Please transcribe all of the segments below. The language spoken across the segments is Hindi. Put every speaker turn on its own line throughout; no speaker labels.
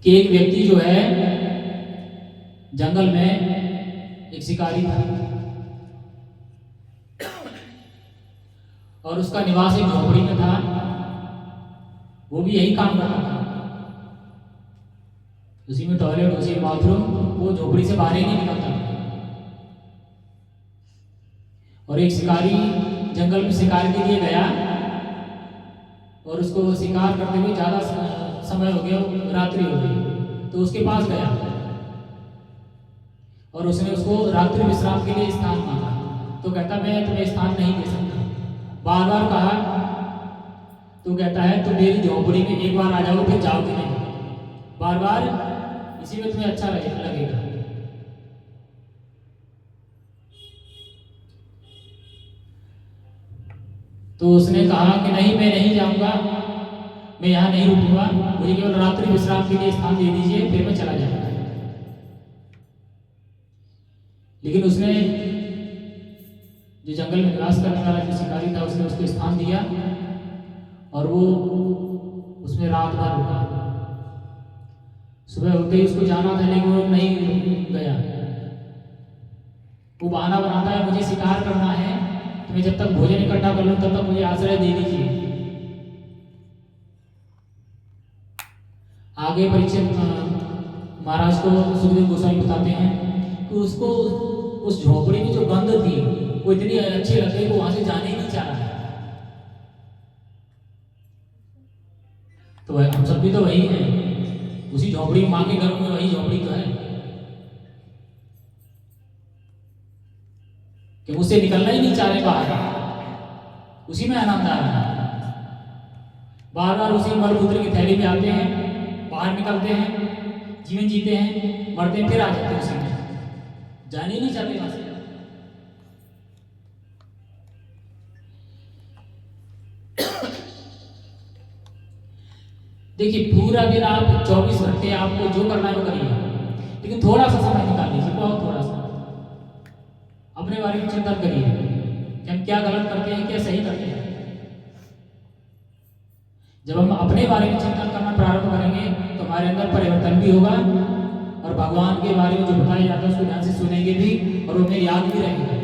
कि एक व्यक्ति जो है जंगल में एक शिकारी था और उसका निवास एक झोपड़ी में था। वो भी यही काम करता था, उसी में टॉयलेट, उसी में बाथरूम, वो झोपड़ी से बाहर ही नहीं निकलता। और एक शिकारी जंगल में शिकार के लिए गया और उसको शिकार करते हुए ज़्यादा समय हो गया, रात्रि हो गई, तो उसके पास गया और उसने उसको रात्रि विश्राम के लिए स्थान मांगा। तो कहता मैं तुम्हें स्थान नहीं दे सकता। बार बार कहा तो कहता है तुम मेरी झोपड़ी में एक बार आ जाओ फिर जाओगे नहीं। बार बार इसी में तुम्हें अच्छा लगेगा। तो उसने कहा कि नहीं, मैं नहीं जाऊंगा, मैं यहाँ नहीं रुकूंगा, मुझे केवल रात्रि विश्राम के लिए स्थान दे दीजिए, फिर मैं चला जाऊंगा। लेकिन उसने जो जंगल में निवास करने वाला जो शिकारी था उसने उसको स्थान दिया और वो उसमें रात भर रुका। सुबह होते ही उसको जाना था लेकिन वो नहीं गया। वो बहाना बनाता है मुझे शिकार करना है, तो मैं जब तक भोजन इकट्ठा कर लूँ तब तक मुझे आश्रय दे दीजिए। आगे परीक्षित महाराज को सुखदेव गोस्वामी बताते हैं कि उसको उस झोपड़ी में जो गंध थी वो इतनी अच्छी लग गई कि वहां से जाने ही नहीं चाह रहा। तो हम सब भी तो वही हैं, उसी झोपड़ी, माँ के घर में वही झोपड़ी तो है कि मुझसे निकलना ही नहीं चाह रहे बाहर, उसी में आनंद आ रहा है। बार बार उसी मलमूत्र की थैली में आते हैं, बाहर निकलते हैं, जीवन जीते हैं, मरते हैं, फिर आ जाते हैं उसी में, जाने ही नहीं चाहते वहां से। देखिए पूरा दिन आप 24 घंटे आपको जो करना है वो करिए, लेकिन थोड़ा सा समय निकाल लीजिए, बहुत थोड़ा सा अपने बारे में चिंतन करिए कि हम क्या गलत करते हैं, क्या सही करते हैं। जब हम अपने बारे में चिंतन करना प्रारंभ करेंगे तो हमारे अंदर परिवर्तन भी होगा और भगवान के बारे में जो बताया जाता है उसको ध्यान से सुनेंगे भी और उन्हें याद भी रहेगा।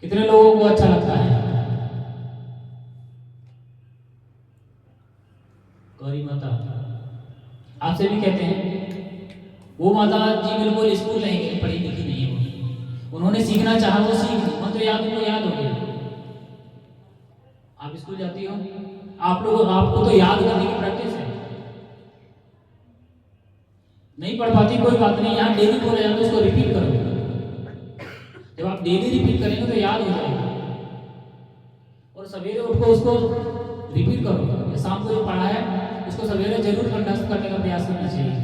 कितने लोगों को अच्छा लगता है गौरी माता, आपसे भी कहते हैं वो माता जी बिल्कुल स्कूल नहीं गई, पढ़ी लिखी नहीं है, उन्होंने सीखना चाहा वो सीख, मंत्र याद उनको याद हो गया। आप स्कूल जाती हो, आप लोग, आपको तो याद करने की प्रैक्टिस है, नहीं पढ़ पाती कोई बात नहीं, यहाँ डेली बोला जाता है उसको रिपीट करो। जब आप डेली रिपीट करेंगे तो याद हो जाएगा और सवेरे उठो उसको रिपीट करो। शाम को जो पढ़ा है उसको सवेरे जरूर कंठस्थ करने का प्रयास करना चाहिए,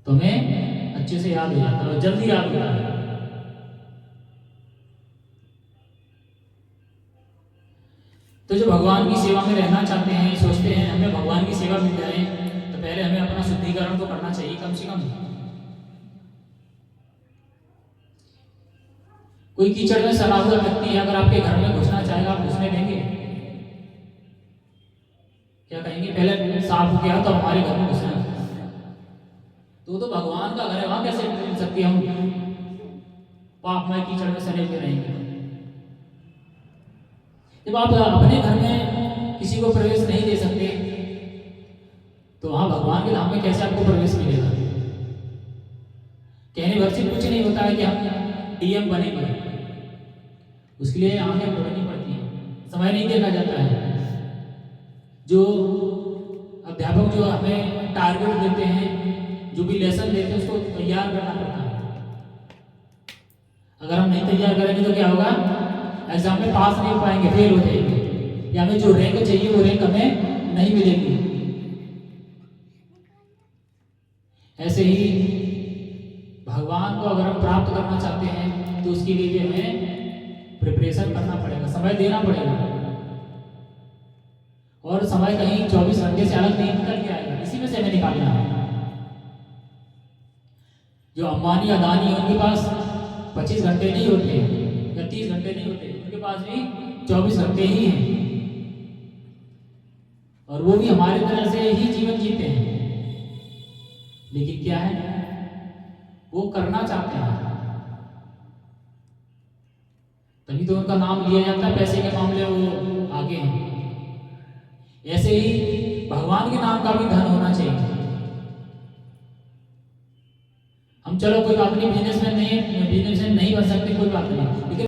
तुम्हें अच्छे से याद हो जाता है और जल्दी याद होता है। तो जो भगवान की सेवा में रहना चाहते हैं, सोचते हैं हमें भगवान की सेवा मिल जाए, तो पहले हमें अपना शुद्धिकरण तो करना चाहिए कम से कम। कोई कीचड़ में सड़ा हुआ व्यक्ति है, अगर आपके घर में घुसना चाहेगा आप घुसने देंगे? क्या कहेंगे पहले साफ हो गया तो हमारे घर में घुसना, तो भगवान का घर है, वहां कैसे मिल सकती हम पापमय कीचड़ में सड़े हुए रहेंगे। जब आप अपने घर में किसी को प्रवेश नहीं दे सकते तो वहां भगवान के धाम में कैसे आपको प्रवेश मिलेगा? कहने भर से कुछ नहीं होता है कि हम डीएम बनेंगे, उसके लिए आंखें खोलनी पड़ती हैं, समय नहीं देखा जाता है। जो अध्यापक जो हमें टारगेट देते हैं, जो भी लेसन देते हैं उसको तैयार करना पड़ता है। अगर हम नहीं तैयार करेंगे तो क्या होगा? एग्जाम में पास नहीं हो पाएंगे, फेल हो जाएंगे, या हमें जो रैंक चाहिए वो रैंक हमें नहीं मिलेगी। ऐसे ही भगवान को अगर हम प्राप्त करना चाहते हैं तो उसके लिए भी हमें प्रिपरेशन करना पड़ेगा, समय देना पड़ेगा। और समय कहीं 24 घंटे से अलग नहीं निकल के आएगा, इसी में से हमें निकालना है। जो अंबानी अदानी है उनके पास 25 घंटे नहीं होते या 30 घंटे नहीं होते, उनके पास भी 24 घंटे ही हैं, और वो भी हमारी तरह से ही जीवन जीते हैं। लेकिन क्या है, वो करना चाहते हैं, तभी तो उनका नाम लिया जाता है। पैसे के मामले वो आगे हैं। ऐसे ही भगवान के नाम का भी धन होना चाहिए। हम चलो कोई बात नहीं, बिजनेसमैन नहीं बन सकते, कोई बात नहीं, लेकिन